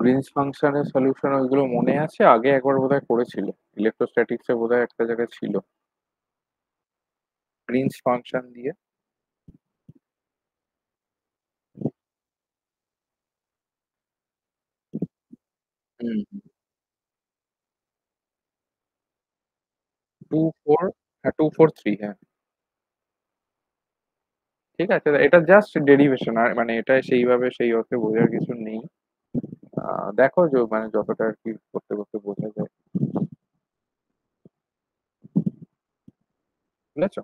Greens ফাংশনের solution ওইগুলো মনে আছে? আগে একবার বোধহয় করেছিল। ইলেকট্রোস্ট্যাটিক্সে বোধহয় একটা জায়গায় ছিল। গ্রিনস ফাংশন দিয়ে। হুম। 2-4, হ্যাঁ 2-4-3, হ্যাঁ। ঠিক আছে, এটা জাস্ট ডেরিভেশন, আর মানে এটা সেইভাবে সেই অর্থে বোঝার কিছু নেই। দেখো যে মানে যতটা আর কি করতে করতে বোঝা যায়। বুঝেছো?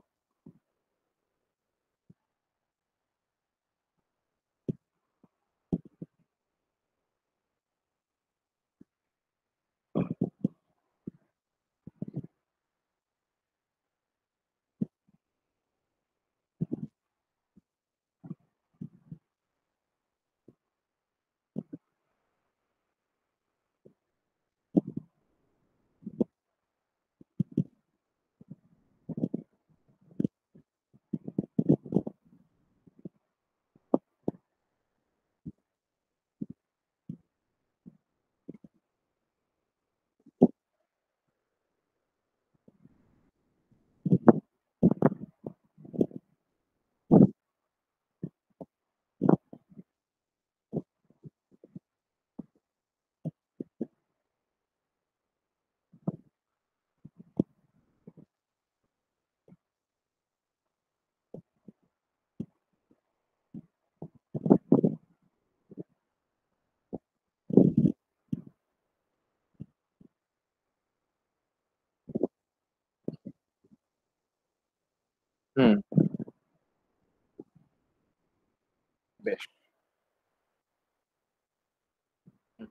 হুম। বেশ। হুম।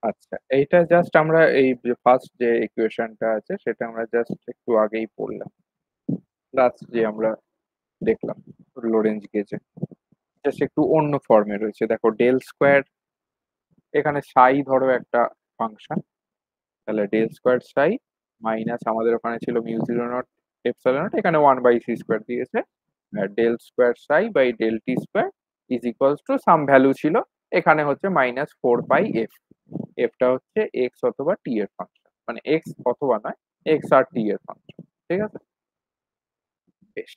আচ্ছা, এইটা জাস্ট আমরা এই যে ফার্স্ট যে ইকুয়েশনটা আছে সেটা আমরা জাস্ট একটু আগেই পড়লাম। লাস্ট যে আমরা দেখলাম লোরেঞ্জ গেজে। জাস্ট একটু অন্য ফর্মে রয়েছে। দেখো ডেল স্কোয়ার, এখানে সাই ধরো একটা ফাংশন, তাহলে ডেল স্কোয়ার সাই মাইনাস আমাদের ওখানে ছিল mu zero naught epsilon naught, এখানে 1/c² দিয়েছে। Del square psi by del t square is equals to some value ছিল, এখানে হচ্ছে -4πf। এফটা হচ্ছে এক্স অথবা টি এর ফাংশন, মানে এক্স অথবা নয়, এক্স আর টি এর ফাংশন। ঠিক আছে? বেশ।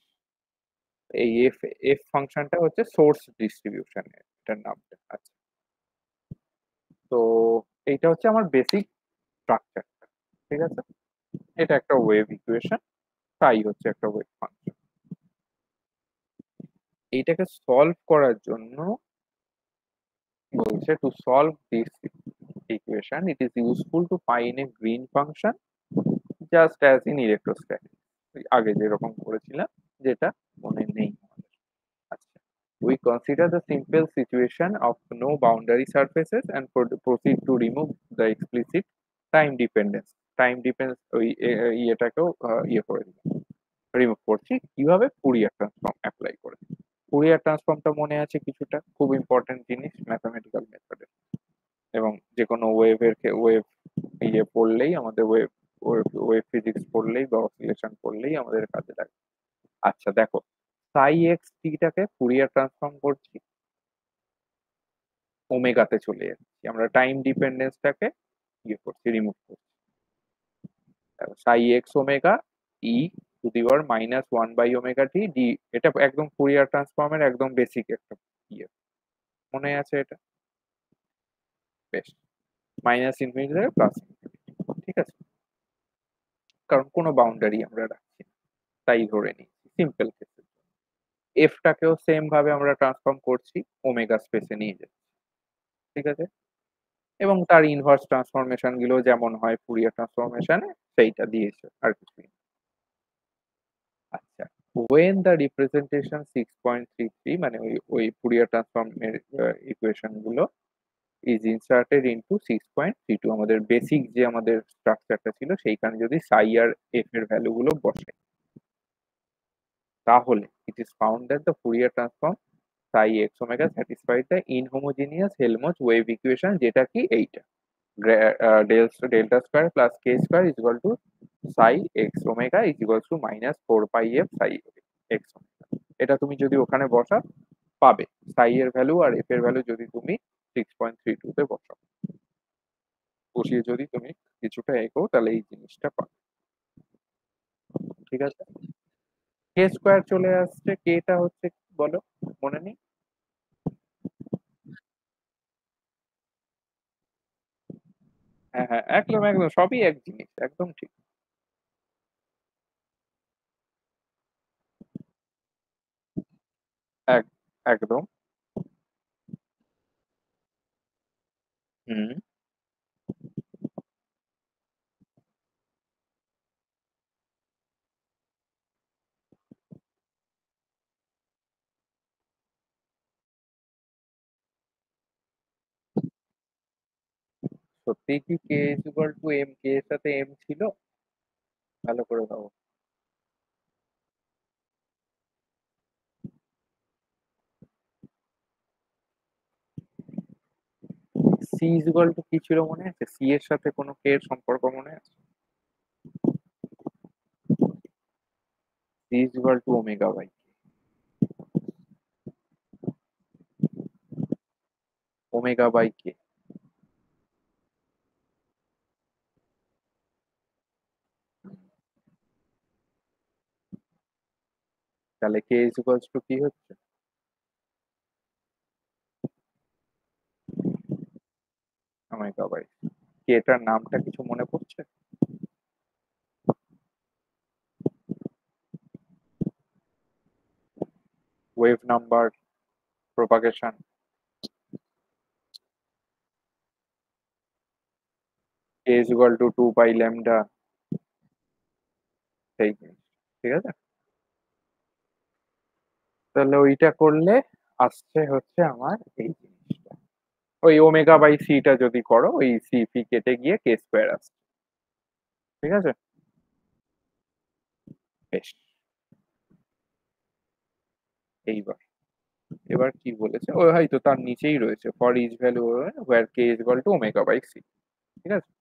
এই এফ এফ ফাংশনটা হচ্ছে সোর্স ডিস্ট্রিবিউশন, এটার নামটা। আচ্ছা, তো এইটা হচ্ছে আমার বেসিক স্ট্রাকচারটা। ঠিক আছে? এটা একটা ওয়েভ ইকুয়েশন, তাই হচ্ছে একটা ওয়েভ ফাংশন। এইটাকে সলভ করার জন্য বলছে, to solve this equation it is useful to find a green function just as in electrostatics. আগে যেরকম করেছিলাম, যেটা মনে নেই আমাদের। আচ্ছা, we consider the simple situation of no boundary surfaces and proceed to remove the explicit time dependence. Time dependence ওই ইয়েটাকেও ইয়ে করে দিলাম, রিমুভ করছি কিভাবে, ফুরিয়ার ট্রান্সফর্ম অ্যাপ্লাই করে। ফুরিয়ার ট্রান্সফর্মটা মনে আছে কিছুটা, খুব ইম্পর্টেন্ট জিনিস ম্যাথামেটিক্যাল মেথডে, এবং যে কোনো ওয়েভের ওয়েভ ইয়ে পড়লেই আমাদের ওয়েভ ওয়েভ ফিজিক্স পড়লেই বা অসিলেশন পড়লেই আমাদের কাজে লাগে। আচ্ছা দেখো, সাই এক্স টিটাকে ফুরিয়ার ট্রান্সফর্ম করছি, ওমেগাতে চলে যাচ্ছি, আমরা টাইম ডিপেন্ডেন্সটাকে ইয়ে করছি, রিমুভ করছি। Psi x omega e to the power -1/ওমেগা টি ডি, এটা একদম ফুরিয়ার ট্রান্সফর্মের একদম বেসিক একটা ইয়ে, মনে আছে এটা? বেশ। মাইনাস ইনফিনিটি থেকে প্লাস ইনফিনিটি। ঠিক আছে? কারণ কোনো বাউন্ডারি আমরা রাখছি না, তাই ধরে নিচ্ছি সিম্পল কেসে। এফটাকেও সেম ভাবে আমরা ট্রান্সফর্ম করছি, ওমেগা স্পেসে নিয়ে যাচ্ছি। ঠিক আছে? এবং তার ইনভার্স ট্রান্সফরমেশন গুলো যেমন হয় ফুরিয়ার ট্রান্সফরমেশনে, সেইটা দিয়েছে আর কিছুই না। আচ্ছা, when the representation 6.33, মানে ওই ফুরিয়ার ট্রান্সফর্মের ইকুয়েশন গুলো is inserted into 6.32, আমাদের বেসিক যে আমাদের স্ট্রাকচারটা ছিল সেইখানে যদি সাই আর এফ এর ভ্যালু গুলো বসে, তাহলে it is found that the Fourier transform psi x omega satisfies the inhomogeneous Helmholtz wave equation, যেটা কি এইটা, delta square plus k square is equal to psi x omega is equal to -4πf psi x omega. এটা তুমি যদি ওখানে বসাও পাবে, সাই এর ভ্যালু আর এফ এর ভ্যালু যদি তুমি 6.32 তে বসাও। বসিয়ে যদি তুমি কিছুটা এগোও তাহলে এই জিনিসটা পাবে। ঠিক আছে? কে স্কয়ার চলে আসছে। কে টা হচ্ছে বলো? মনে নেই? হ্যাঁ, হ্যাঁ, একদম, একদম সবই এক জিনিস। একদম ঠিক। এক একদম। হুম। সত্যিই কি k is equal to m? k এর সাথে m ছিল? ভালো করে ভাবো। c is equal to কি ছিল মনে আছে? c এর সাথে কোনো k এর সম্পর্ক মনে আছে? c is equal to omega by omega by k। তাহলে k is equals to কি হচ্ছে? omega by k এটার নামটা কিছু মনে পড়ছে? Wave number, propagation, k is equal to 2 pi lambda, সেই জিনিস। ঠিক আছে? তাহলে ওইটা করলে আসছে হচ্ছে আমার এই জিনিসটা। ওই ওমেগা বাই সি টা যদি করো ওই সি ফি কেটে গিয়ে কে স্কোয়ার আসছে। ঠিক আছে? বেশ। এইবার এবার কি বলেছে ও হয়তো তার নিচেই রয়েছে for each value where k is equal to omega by c. ঠিক আছে?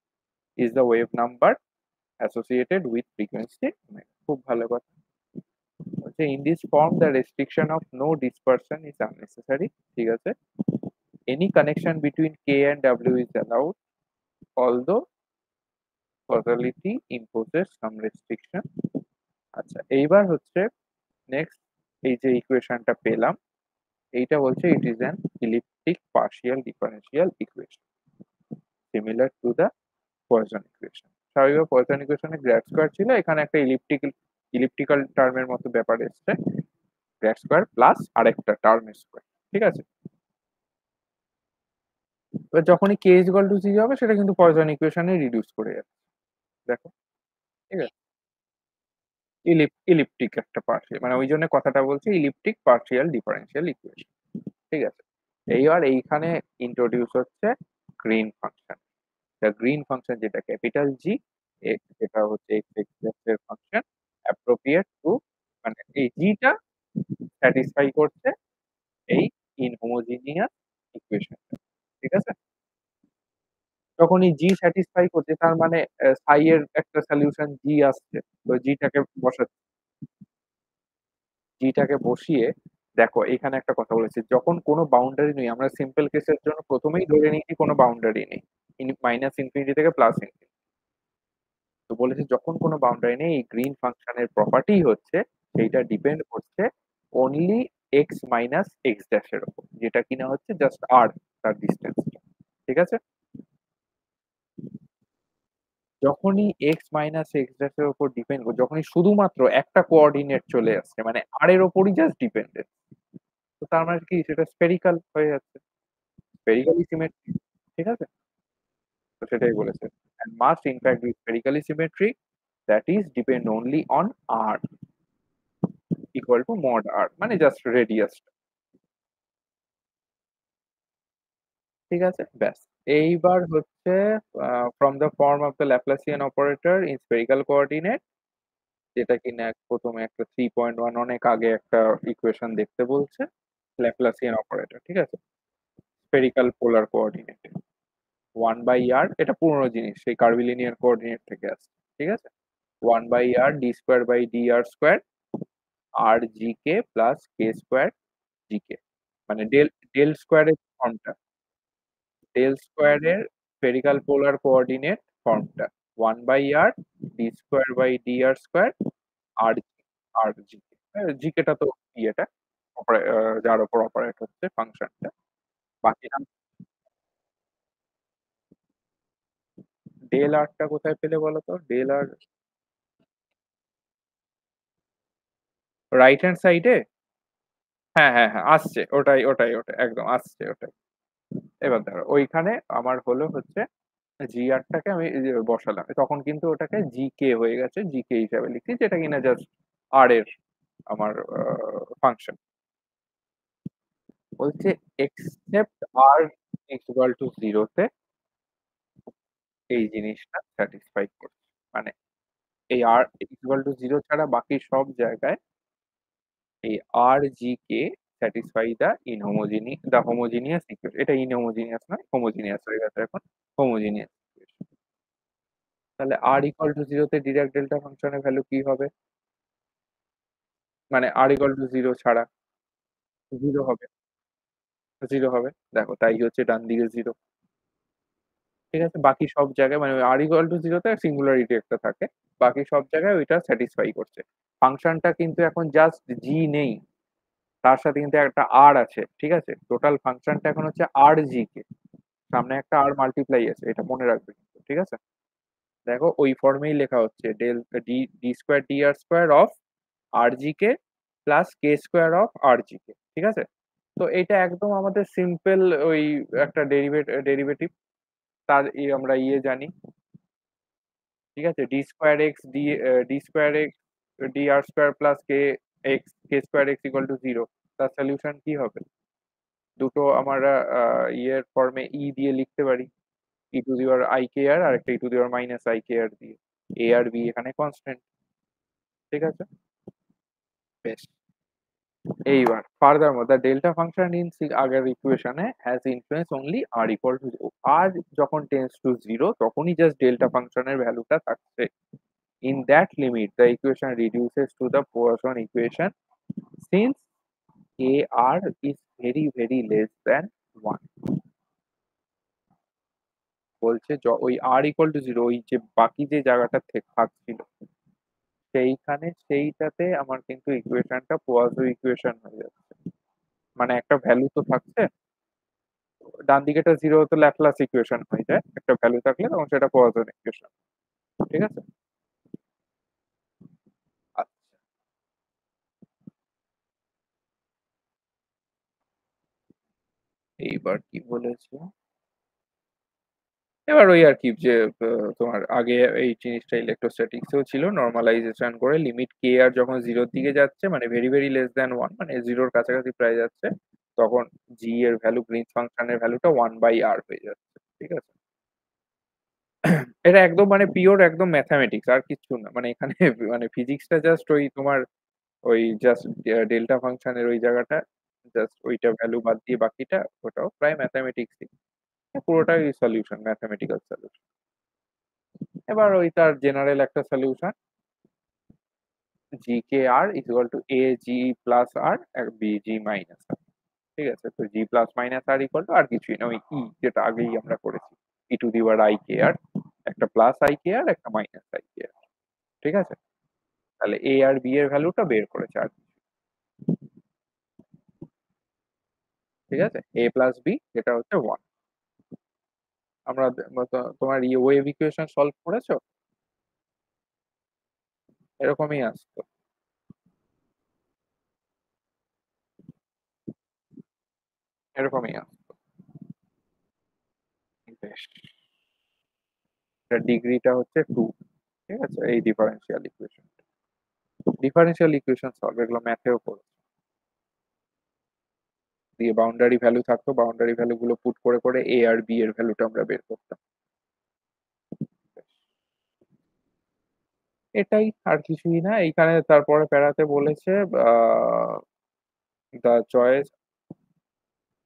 Is the wave number associated with frequency. খুব ভালো কথা। বলছে in this form the restriction of no dispersion is unnecessary. ঠিক আছে? Any connection between k and ডাব্লিউ is allowed although causality imposes some restriction। আচ্ছা এইবার হচ্ছে নেক্সট এই যে ইকুয়েশনটা পেলাম এইটা বলছে it is an elliptic partial differential equation similar to the Poisson equation. স্বাভাবিক পয়সন ইকুয়েশনে গ্র্যাড স্কয়ার ছিল, এখানে একটা ইলিপ্টিক্যাল টার্মের মতো ব্যাপার এসছে, গ্র্যাড স্কয়ার প্লাস আরেকটা টার্ম স্কয়ার। ঠিক আছে? এবার যখনই k is equal to g হবে সেটা কিন্তু পয়সন ইকুয়েশনে রিডিউস করে যাবে। দেখো। ঠিক আছে? ইলিপ্টিক একটা পার্শিয়াল মানে ওই জন্য কথাটা বলছি ইলিপ্টিক পার্শিয়াল ডিফারেন্সিয়াল ইকুয়েশন। ঠিক আছে? এইবার এইখানে ইন্ট্রোডিউস হচ্ছে গ্রিন ফাংশন। গ্রিন ফাংশন যেটা ক্যাপিটাল জি, যেটা হচ্ছে এক্স এক্স এর ফাংশন অ্যাপ্রোপ্রিয়েট টু মানে এই জিটা স্যাটিসফাই করছে এই ইনহোমোজিনিয়াস ইকুয়েশন। ঠিক আছে? যখন এই জি স্যাটিসফাই করছে তার মানে সাই এর একটা সলিউশন জি আসছে। তো জিটাকে বসাচ্ছি। জিটাকে বসিয়ে দেখো এখানে একটা কথা বলেছি যখন কোনো বাউন্ডারি নেই আমরা সিম্পল কেসের জন্য প্রথমেই ধরে নিই কোনো বাউন্ডারি নেই মাইনাস ইনফিনিটি থেকে প্লাস ইনফিনিটি। তো বলেছে যখন কোনো বাউন্ডারি নেই এই গ্রিন ফাংশনের প্রপার্টি হচ্ছে সেইটা ডিপেন্ড করছে অনলি এক্স মাইনাস এক্স ড্যাশের উপর যেটা কিনা হচ্ছে জাস্ট আর তার ডিস্টেন্সটা। ঠিক আছে? যখনই এক্স মাইনাস এক্স ড্যাশের উপর ডিপেন্ড করে যখনই শুধুমাত্র একটা কোঅর্ডিনেট চলে আসছে মানে আর এর উপরই জাস্ট ডিপেন্ডেন্ট, তো তার মানে কি সেটা স্ফেরিক্যাল হয়ে যাচ্ছে, স্ফেরিক্যালি সিমেট্রিক। ঠিক আছে? তো সেটাই বলেছে and must in fact be spherically symmetric that is depend only on r equal to mod r মানে জাস্ট রেডিয়াস। ঠিক আছে? ব্যাস। এইবার হচ্ছে from the form of the Laplacian operator in spherical coordinate যেটা কিনা প্রথমে একটা 3.1 অনেক আগে একটা ইকুয়েশন দেখতে বলছে ল্যাপ্লাসিয়ান অপারেটর। ঠিক আছে? স্ফেরিক্যাল পোলার কোঅর্ডিনেট 1 বাই আর এটা পুরনো জিনিস সেই কার্ভিলিনিয়ার কোঅর্ডিনেট থেকে আসছে। ঠিক আছে? 1 by r d square by d r square r g k plus k square g k মানে ডেল ডেল স্কোয়ারের ফর্মটা। ডেল স্কয়ারের স্ফেরিক্যাল পোলার কোঅর্ডিনেট ফর্মটা 1/r d square by dr square আর আর জিকে। জিকেটা তো ইয়েটা যার উপর অপারেট হচ্ছে ফাংশনটা। বাকিটা ডেল আর টা কোথায় পেলে বলো তো? ডেল আর রাইট হ্যান্ড সাইডে? হ্যাঁ, হ্যাঁ, হ্যাঁ, আসছে। ওটাই একদম আসছে ওটাই। এবার ধরো ওইখানে আমার হলো হচ্ছে GR টাকে আমি এই যে বসালাম। তখন কিন্তু ওটাকে GK হয়ে গেছে। GK হিসাবে লিখছি যেটা কিনা জাস্ট R এর আমার ফাংশন। বলছে except R is equal to 0 তে এই জিনিসটা স্যাটিসফাই করছে। মানে এই R is equal to 0 ছাড়া বাকি সব জায়গায় এই RGK satisfy the homogeneous equation. এটা inhomogeneous নয়, homogeneous হয়ে গেছে এখন। homogeneous equation। তাহলে R equal to 0 তে ডিরাক ডেল্টা ফাংশনের ভ্যালু কি হবে? মানে R equal to 0 ছাড়া 0 হবে। 0 হবে। দেখো তাই হচ্ছে ডান দিকে 0। ঠিক আছে? বাকি সব জায়গায় মানে R equal to 0 তে সিঙ্গুলারিটি একটা থাকে। বাকি সব জায়গায় ওইটা স্যাটিসফাই করছে। ফাংশনটা কিন্তু এখন জাস্ট G নেই। তার সাথে কিন্তু একটা R আছে। ঠিক আছে? টোটাল ফাংশনটা এখন হচ্ছে RGK। সামনে একটা R মাল্টিপ্লাই আছে। এটা মনে রাখবে কিন্তু। ঠিক আছে? দেখো ওই ফর্মেই লেখা হচ্ছে del d square dr square of RGK plus K square of RGK। ঠিক আছে? তো এটা একদম আমাদের সিম্পল ওই একটা ডেরিভেটিভ তার আমরা জানি। ঠিক আছে? D square x d square x d r square plus k square x equal to 0। তার সলিউশন কি হবে? দুটো আমরা ইয়ের ফর্মে দিয়ে লিখতে পারি। ই to the power I k r আর একটা e to the power minus i k r দিয়ে। এ আর বি এখানে কনস্ট্যান্ট। ঠিক আছে? বেশ। এইবার furthermore the delta function in আগের ইকুয়েশনে has influence only r equal to r যখন টেন্স টু 0 তখনই জাস্ট ডেল্টা ফাংশনের ভ্যালুটা থাকছে। In that limit, the equation reduces to the Poisson equation since AR is very, very less than 1. বলছে ওই R equal to 0 ওই যে বাকি যে জায়গাটা থাকছিল সেইখানে সেইটাতে আমার কিন্তু ইকুয়েশনটা পোয়াসো ইকুয়েশন হয়ে যাচ্ছে। মানে একটা ভ্যালু তো থাকছে, ডান দিকেটা 0 তো ল্যাপ্লাস ইকুয়েশন হয়ে যায়। একটা ভ্যালু থাকলে তখন সেটা পোয়াসো ইকুয়েশন। ঠিক আছে? আচ্ছা, এইবার কি বলেছে? এবার ওই আর কি যে তোমার আগে এই জিনিসটা ইলেকট্রোস্ট্যাটিক্সেও ছিল নরমালাইজেশন করে লিমিট কে আর যখন জিরোর দিকে যাচ্ছে মানে very very less than one মানে জিরোর কাছাকাছি প্রায় যাচ্ছে তখন জি এর ভ্যালু গ্রিনস ফাংশনের ভ্যালুটা 1/r হয়ে যাচ্ছে। ঠিক আছে? এটা একদম মানে পিওর একদম ম্যাথামেটিক্স আর কিচ্ছু না। মানে এখানে মানে ফিজিক্সটা জাস্ট ওই তোমার ওই জাস্ট ডেল্টা ফাংশনের ওই জায়গাটা জাস্ট ওইটা ভ্যালু বাদ দিয়ে বাকিটা ওটাও প্রায় ম্যাথামেটিক্সই। পুরোটাই সলিউশন ম্যাথামেটিক্যাল সলিউশন। এবার ওই তার জেনারেল একটা solution GKR is equal to AG plus R আর BG minus R। ঠিক আছে? তো G plus minus R equal to আর কিছুই না ওই যেটা আগেই আমরা করেছি e to the power IKR একটা প্লাস IKR একটা মাইনাস IKR। ঠিক আছে? তাহলে A আর B এর ভ্যালুটা বের করেছে আর কি। ঠিক আছে? A প্লাস B যেটা হচ্ছে 1। আমরা তোমার ওয়েভ ইকুয়েশন সলভ করেছো? এরকমই আসতো। এরকমই আসতো। বেশ। ডিগ্রিটা হচ্ছে 2। ঠিক আছে? এই differential equation. Differential equation solve এগুলো ম্যাথেও পড়েছি। দিয়ে বাউন্ডারি ভ্যালু থাকতো বাউন্ডারি ভ্যালু গুলো পুট করে করে এ আর বি এর ভ্যালুটা আমরা বের করতাম। এটাই আর কিছুই না। এইখানে তারপরে প্যারাতে বলেছে দা চয়েস।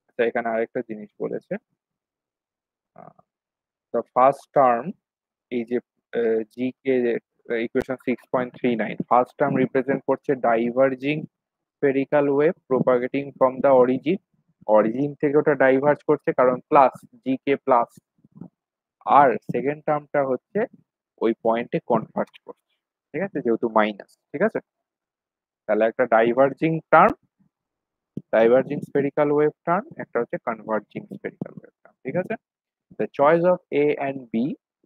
আচ্ছা এখানে আরেকটা জিনিস বলেছে দ্য ফার্স্ট টার্ম এই যে g k equation 6.39 first term represent করছে diverging spherical wave propagating from the origin origin থেকে ওটা ডাইভার্জ করছে কারণ প্লাস, জিকে প্লাস। আর সেকেন্ড টার্মটা হচ্ছে ওই পয়েন্টে কনভার্জ করছে। ঠিক আছে? যেহেতু মাইনাস। ঠিক আছে? তাহলে একটা ডাইভার্জিং স্ফেরিক্যাল ওয়েভ টার্ম, একটা হচ্ছে কনভার্জিং স্ফেরিক্যাল ওয়েভ টার্ম। ঠিক আছে? The choice of A and B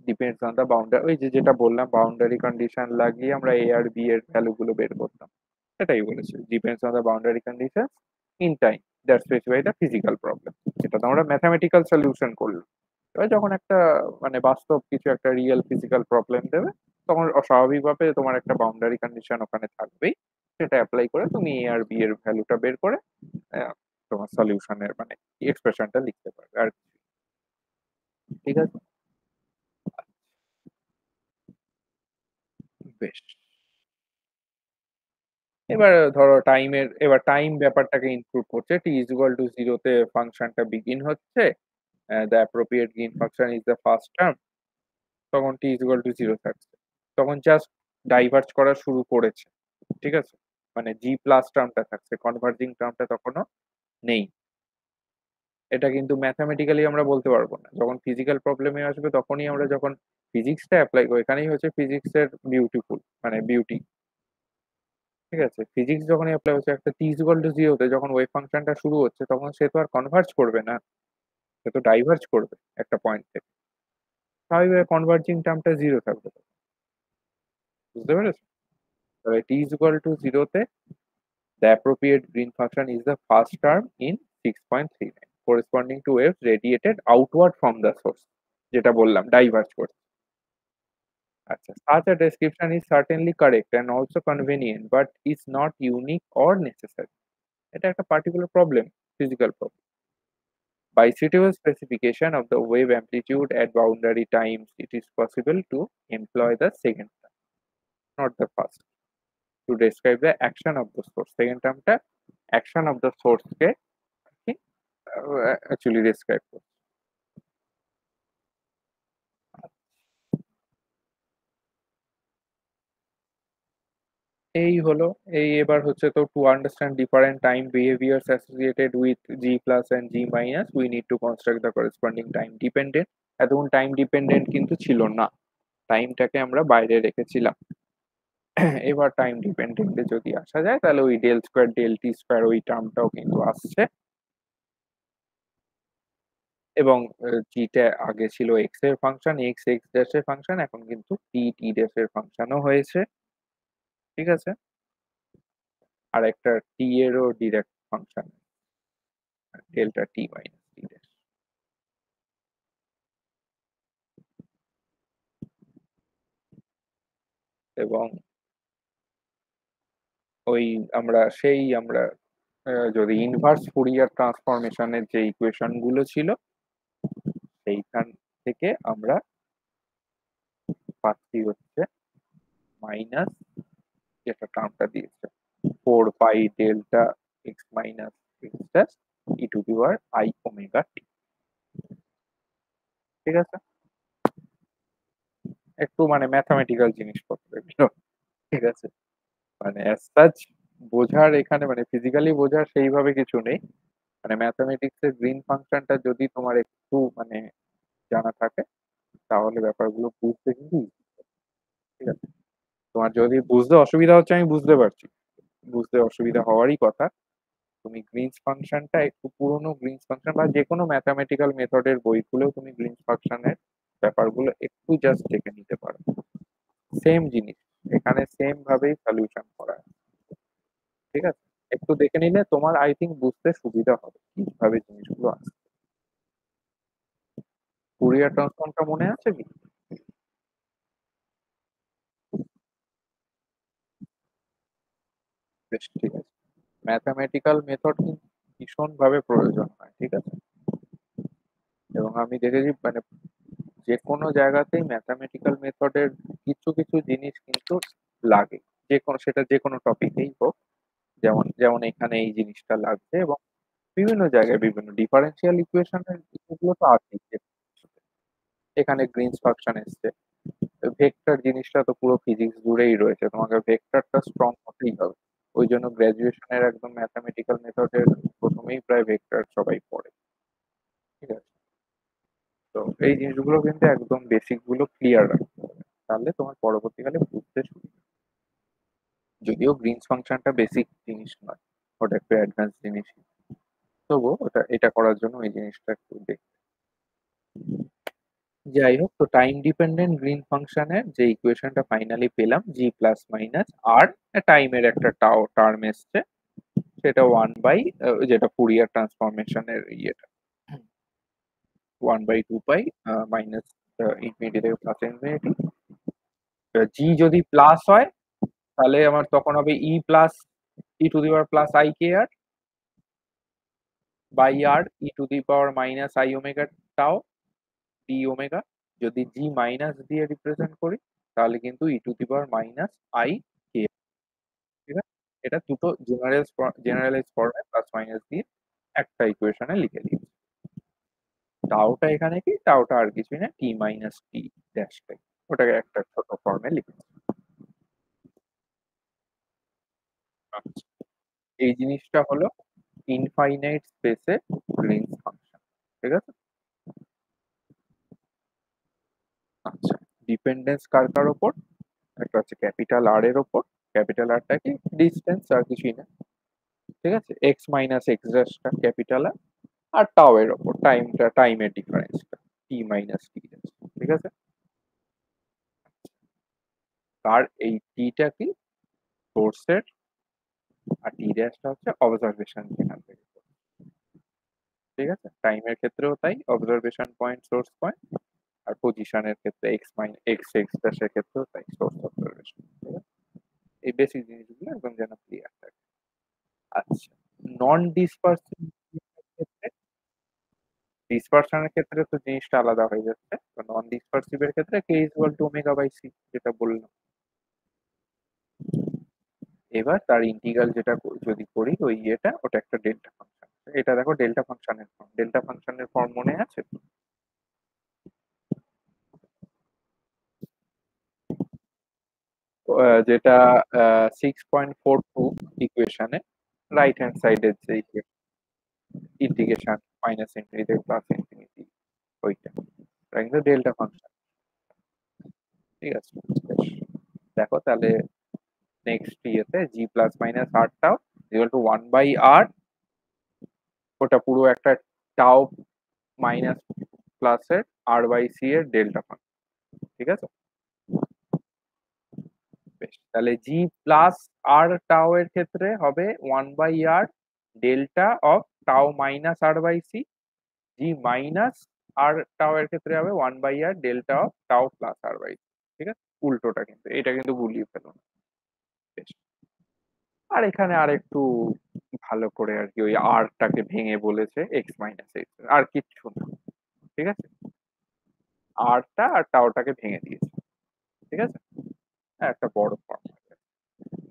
depends on the boundary, ওই যে যেটা বললাম বাউন্ডারি কন্ডিশন লাগিয়ে আমরা A আর B এর ভ্যালু গুলো বের করতাম, সেটাই বলেছে depends on the boundary condition in time that specify the physical problem. এটা তো আমরা ম্যাথামেটিক্যাল সলিউশন করলাম। এবার যখন একটা মানে বাস্তব কিছু একটা রিয়েল ফিজিক্যাল প্রবলেম দেবে, তখন অস্বাভাবিকভাবে তোমার একটা বাউন্ডারি কন্ডিশন ওখানে থাকবেই, সেটা অ্যাপ্লাই করে তুমি A আর B এর ভ্যালুটা বের করে আহ, তোমার সলিউশনের মানে এক্সপ্রেশনটা লিখতে পারবে আর কি। ঠিক আছে? বেশ। এবার ধরো এবার টাইম ব্যাপারটাকে ইনক্লুড করছে। টি ইজ ইকুয়াল টু 0 তে ফাংশনটা বিগিন হচ্ছে। The appropriate gain function is the first term. তখন টি ইজ ইকুয়াল টু 0 থাকছে। তখন জাস্ট ডাইভার্জ করা শুরু করেছে। ঠিক আছে? মানে জি প্লাস টার্মটা থাকছে। কনভার্জিং টার্মটা তখনো নেই। এটা কিন্তু ম্যাথামেটিক্যালি আমরা বলতে পারবো না। যখন ফিজিক্যাল প্রবলেমে আসবে তখনই আমরা যখন ফিজিক্সটা এপ্লাই করি, এখানেই হচ্ছে ফিজিক্সের বিউটিফুল মানে বিউটি। ঠিক আছে? ফিজিক্স যখনই এপ্লাই হচ্ছে একটা টি ইজ ইকুয়াল টু 0 তে যখন ওয়েভ ফাংশনটা শুরু হচ্ছে তখন সে তো আর কনভার্জ করবে না। সে তো ডাইভার্জ করবে একটা পয়েন্ট থেকে। স্বাভাবিকভাবে কনভার্জিং টার্মটা 0 থাকবে। বুঝতে পেরেছো? তাহলে টি ইজ ইকুয়াল টু 0 তে the appropriate green function is the first term in 6.39 corresponding to waves radiated outward from the source, যেটা বললাম ডাইভার্জ করছে। আচ্ছা, such a description is certainly correct and also convenient but is not unique or necessary. এটা একটা particular problem, physical problem. By suitable specification of the wave amplitude at boundary times, it is possible to employ the second term, not the first, to describe the action of the source. Second term টা action of the source K actually describe করছে। এই হলো এই এবার হচ্ছে তো to understand different time behaviours associated with G plus and G minus we need to construct the corresponding time dependent. এতক্ষণ time dependent কিন্তু ছিল না, টাইমটাকে আমরা বাইরে রেখেছিলাম। এবার টাইম ডিপেন্ডেন্টে যদি আসা যায় তাহলে ওই del square del t square ওই টার্মটাও কিন্তু আসছে। এবং জিটা আগে ছিল এক্স এর ফাংশন, এক্স এক্স ড্যাশের ফাংশন, এখন কিন্তু টি টি ড্যাশের ফাংশনও হয়েছে। ঠিক আছে? আর একটা টি এরও ডিরেক্ট ফাংশন ডেল্টা টি মাইনাস টি ড্যাশ। এবং ওই আমরা যদি ইনভার্স ফুরিয়ার ট্রান্সফরমেশনের যে ইকুয়েশন গুলো ছিল সেইখান থেকে আমরা পাচ্ছি হচ্ছে মাইনাস, যেটা টার্মটা দিয়েছে 4 pi delta x minus x dash e to the power i omega t. ঠিক আছে? একটু মানে ম্যাথামেটিক্যাল জিনিসপত্র এগুলো। ঠিক আছে? মানে অ্যাজ সাচ বোঝার এখানে মানে ফিজিক্যালি বোঝার সেইভাবে কিছু নেই। মানে ম্যাথামেটিক্স এর গ্রিন ফাংশনটা যদি তোমার একটু মানে জানা থাকে তাহলে ব্যাপারগুলো বুঝতে কিন্তু easy। ঠিক আছে? তোমার যদি বুঝতে অসুবিধা হচ্ছে আমি বুঝতে পারছি, বুঝতে অসুবিধা হওয়ারই কথা। তুমি গ্রিনস ফাংশনটা একটু পুরোনো গ্রিনস ফাংশন বা যে কোনো ম্যাথামেটিক্যাল মেথডের বই খুলেও তুমি গ্রিনস ফাংশনের ব্যাপারগুলো একটু জাস্ট দেখে নিতে পারো। সেম জিনিস এখানে সেম ভাবেই সলিউশন করা হয়। ঠিক আছে? একটু দেখে নিলে তোমার আই থিঙ্ক বুঝতে সুবিধা হবে কিভাবে জিনিসগুলো আসে। ফুরিয়ার ট্রান্সফর্মটা মনে আছে কি? বেশ, ঠিক আছে। ম্যাথামেটিক্যাল মেথড কিন্তু ভীষণ ভাবে প্রয়োজন হয়। ঠিক আছে? এবং আমি দেখেছি মানে যে কোনো জায়গাতেই ম্যাথামেটিক্যাল মেথডের কিছু কিছু জিনিস কিন্তু লাগে। যে কোনো সেটা যে কোনো টপিকেই হোক, যেমন যেমন এখানে এই জিনিসটা লাগছে এবং বিভিন্ন জায়গায় বিভিন্ন ডিফারেন্সিয়াল ইকুয়েশনের এগুলো তো আছেই। এখানে গ্রিনস ফাংশন এসছে, ভেক্টর জিনিসটা তো পুরো ফিজিক্স জুড়েই রয়েছে, তোমাকে ভেক্টরটা স্ট্রং হতেই হবে। ওই জন্য গ্র্যাজুয়েশনের একদম ম্যাথামেটিক্যাল মেথডের প্রথমেই প্রায় ভেক্টর সবাই পড়ে। ঠিক আছে? তো এই জিনিসগুলো কিন্তু একদম বেসিক গুলো ক্লিয়ার রাখতে হবে, তাহলে তোমার পরবর্তীকালে বুঝতে সুবিধা। যদিও গ্রিনস ফাংশনটা বেসিক জিনিস নয়, ওটা একটু অ্যাডভান্স জিনিস, তবুও ওটা এটা করার জন্য ওই জিনিসটা একটু যাই হোক, তো টাইম ডিপেন্ডেন্ট গ্রিন ফাংশনের যে ইকুয়েশনটা ফাইনালি পেলাম, জি প্লাস মাইনাস আর টাইমের একটা টাও টার্ম এসছে, সেটা 1 বাই, যেটা ফুরিয়ার ট্রান্সফরমেশনের ইয়েটা 1/2 পাই মাইনাস ইনফিনিটি থেকে প্লাস ইনফিনিটি। জি যদি প্লাস হয় তাহলে আমার তখন হবে e plus e to the power plus i k r by r e to the power minus i omega tau d omega. যদি জি মাইনাস দিয়ে represent করি তাহলে কিন্তু e to the power minus i k. ঠিক আছে? এটা দুটো generalise ফর্মে প্লাস মাইনাস দিয়ে একটা ইকুয়েশনে লিখে দিয়েছি। টাওটা এখানে কি, টাওটা আর কিছুই না, টি মাইনাস টি ড্যাশটাই, ওটাকে একটা ছোট ফর্মে লিখেছি। আচ্ছা, এই জিনিসটা হলো ইনফাইনাইট স্পেসে গ্রিনস ফাংশন। ঠিক আছে? আচ্ছা, ডিপেন্ডেন্স কার কার ওপর? একটা হচ্ছে ক্যাপিটাল আর এর ওপর। ক্যাপিটাল আরটা কি, ডিস্টেন্স আর কিছুই না। ঠিক আছে? এক্স মাইনাস এক্স ড্যাশটা ক্যাপিটাল আর, আর টাও এর ওপর টাইমটা, টাইমের ডিফারেন্সটা টি মাইনাস টি ড্যাশ। ঠিক আছে? আর এই টিটা কি, সোর্সের, আর টি ড্যাশটা হচ্ছে অবজারভেশন যেখান থেকে। ঠিক আছে? টাইমের ক্ষেত্রেও তাই, অবজারভেশন পয়েন্ট সোর্স পয়েন্ট, আর পজিশনের ক্ষেত্রে এক্স মাইনাস এক্স এক্স ড্যাশের ক্ষেত্রেও তাই, সোর্স অবজারভেশন। ঠিক আছে? এই বেসিক জিনিসগুলো একদম যেন ক্লিয়ার থাকে। আচ্ছা, নন ডিসপারসিভ ক্ষেত্রে, ডিসপারশনের ক্ষেত্রে তো জিনিসটা আলাদা হয়ে যাচ্ছে। তো নন ডিসপারসিভ এর ক্ষেত্রে k equal to omega by c, যেটা বললাম। এবার তার ইন্টিগ্রাল যেটা যদি করি ওই ইয়েটা, ওটা একটা ডেল্টা ফাংশন। এটা দেখো ডেল্টা ফাংশনের ফর্ম, ডেল্টা ফাংশনের ফর্ম মনে আছে? যেটা 6.42 ইকুয়েশনে রাইট হ্যান্ড সাইডের যে ইন্টিগ্রেশন মাইনাস ইনফিনিটি থেকে প্লাস ইনফিনিটি, ওইটা কিন্তু ডেল্টা ফাংশন। ঠিক আছে? বেশ। দেখো তাহলে নেক্সট ইয়েতে জি প্লাস মাইনাস আর টাও ইকুয়াল টু 1/r, ওটা পুরো একটা টাও মাইনাস প্লাসের আর বাই সি এর ডেল্টা ফাংশন। ঠিক আছে? বেশ, তাহলে জি প্লাস আর টাও এর ক্ষেত্রে হবে 1/r delta of tau minus r by c. G minus r tau এর ক্ষেত্রে হবে 1/r delta of tau plus r by c. ঠিক আছে? উল্টোটা, কিন্তু এটা কিন্তু গুলিয়ে ফেলো না। বেশ। আর এখানে আর একটু ভালো করে আর কি ওই আরটাকে ভেঙে বলেছে এক্স মাইনাস এক্স, আর কিচ্ছু না। ঠিক আছে? আরটা আর টাওটাকে ভেঙে দিয়েছে। ঠিক আছে? হ্যাঁ, একটা বড় form.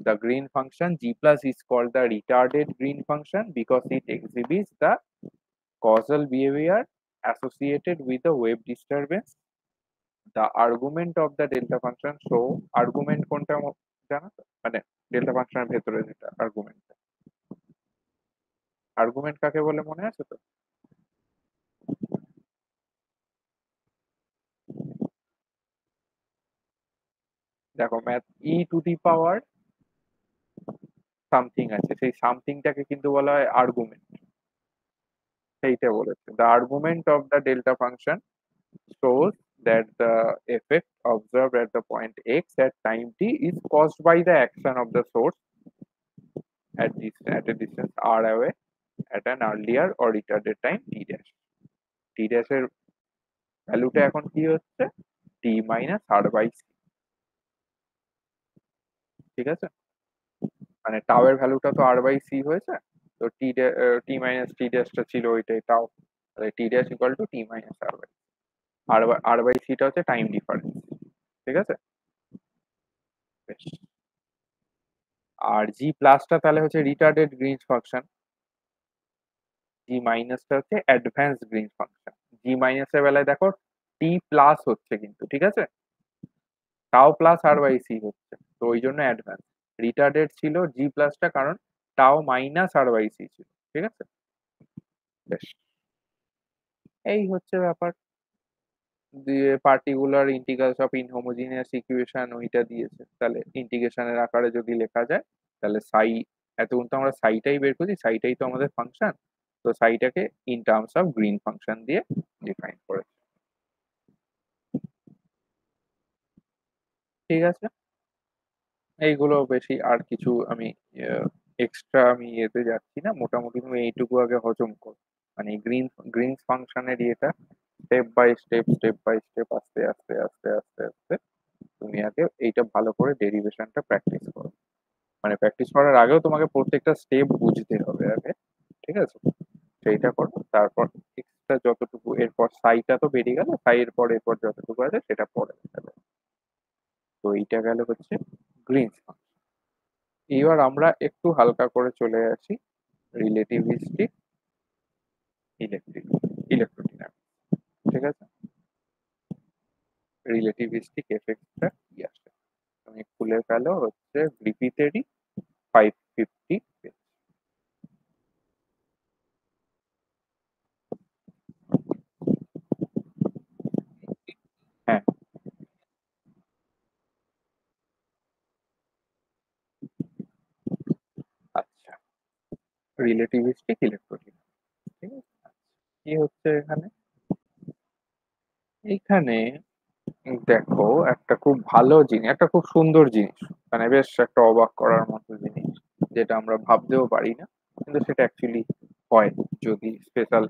The green function g plus is called the retarded green function because it exhibits the causal behavior associated with the wave disturbance. The argument of the delta function, so argument কোনটা জানো তো? মানে delta ফাংশনের ভেতরে যেটা argument, argument কাকে বলে মনে আছে তো? দেখো math E to the power something আছে, সেই সামথিংটাকে কিন্তু বলা হয় আর্গুমেন্ট। সেইটা বলেছে, the argument of the delta function shows that the effect observed at the point x at time t is caused by the action of the source at a distance r away at an earlier or retarded time t dash. t dash এর ভ্যালুটা এখন কি হচ্ছে, t minus r by c। ঠিক আছে? মানে টাও এর ভ্যালুটা তো r বাই c হয়েছে, তো t মাইনাস t ড্যাশটা ছিল ওইটাই টাও, তাহলে t dash equal to t minus r by r by c টা হচ্ছে টাইম ডিফারেন্স। ঠিক আছে? বেশ। আর জি প্লাসটা তাহলে হচ্ছে রিটার্ডেড গ্রিনস ফাংশন, জি মাইনাসটা হচ্ছে অ্যাডভান্স গ্রিনস ফাংশন। জি মাইনাসের বেলায় দেখো টি প্লাস হচ্ছে কিন্তু, ঠিক আছে, টাও প্লাস আর বাই সি হচ্ছে, তো ওই জন্য অ্যাডভান্স। রিটার্ডেড ছিল জি প্লাসটা, কারণ টাও মাইনাস আর বাই সি ছিল। ঠিক আছে? বেশ, এই হচ্ছে ব্যাপার। দিয়ে পার্টিকুলার ইন্টিগ্রালস অফ ইনহোমোজিনিয়াস ইকুয়েশন ওইটা দিয়েছে, তাহলে ইন্টিগ্রেশনের আকারে যদি লেখা যায়, তাহলে সাই, এতক্ষণ তো আমরা সাইটাই বের করছি, সাইটাই তো আমাদের ফাংশন, তো সাইটাকে in terms of Green function দিয়ে ডিফাইন করেছে। ঠিক আছে, এইগুলো বেশি আর কিছু আমি এক্সট্রা আমি ইয়েতে যাচ্ছি না, মোটামুটি তুমি এইটুকু আগে হজম করো, মানে গ্রিনস ফাংশনের ইয়েটা স্টেপ বাই স্টেপ আস্তে আস্তে আস্তে আস্তে আস্তে তুমি আগে এইটা ভালো করে ডেরিভেশনটা প্র্যাকটিস করো। মানে প্র্যাকটিস করার আগেও তোমাকে প্রত্যেকটা স্টেপ বুঝতে হবে আগে। ঠিক আছে? সেইটা করো, তারপর এক্সট্রা যতটুকু, এরপর সাইটা তো বেরিয়ে গেল, সাই এরপর যতটুকু আছে সেটা পরে দেখা যাবে। তো এইটা গেল হচ্ছে গ্রিনস ফাংশন। এবার আমরা একটু হালকা করে চলে আসি রিলেটিভিস্টিক ইলেকট্রিক ইলেকট্রোডিনামিক্স। ঠিক আছে? রিলেটিভিস্টিক এফেক্টটা কি আসে তুমি খুলে ফেলো হচ্ছে গ্রিফিথেরই 550 পেজ। হ্যাঁ, আচ্ছা, রিলেটিভিস্টিক ইলেকট্রোডিনামিক্স। ঠিক আছে? কি হচ্ছে এখানে? এইখানে দেখো, একটা খুব ভালো জিনিস, একটা খুব সুন্দর জিনিস, মানে বেশ একটা অবাক করার মতো জিনিস, যেটা আমরা ভাবতেও পারি না, কিন্তু সেটা অ্যাকচুয়ালি হয় যদি স্পেশাল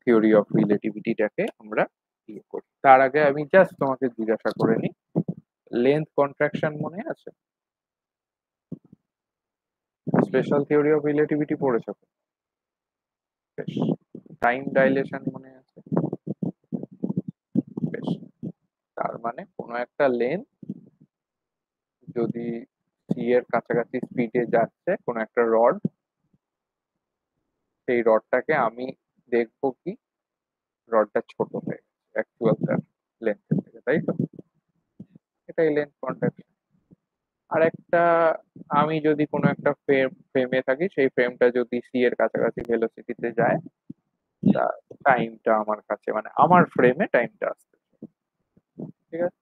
থিওরি অফ রিলেটিভিটিটাকে আমরা ইয়ে করি। তার আগে আমি জাস্ট তোমাকে জিজ্ঞাসা করে নিই, লেন্থ কন্ট্রাকশন মনে আছে? স্পেশাল থিওরি অফ রিলেটিভিটি পড়েছো তো? বেশ। টাইম ডাইলেশন মনে আছে? বেশ। তার মানে কোনো একটা লেন্থ যদি সি এর কাছাকাছি স্পিডে যাচ্ছে, কোনো একটা রড, সেই রডটাকে আমি দেখবো কি রডটা ছোট হয়ে গেছে অ্যাকচুয়াল তার লেন্থের থেকে, তাই তো? এটাই লেন্থ কন্ট্রাকশন। আর একটা, আমি যদি কোনো একটা ফ্রেমে থাকি, সেই ফ্রেমটা যদি সি এর কাছাকাছি ভেলোসিটিতে যায়, তা টাইমটা আমার কাছে, মানে আমার ফ্রেমে টাইমটা আসছে। ঠিক আছে?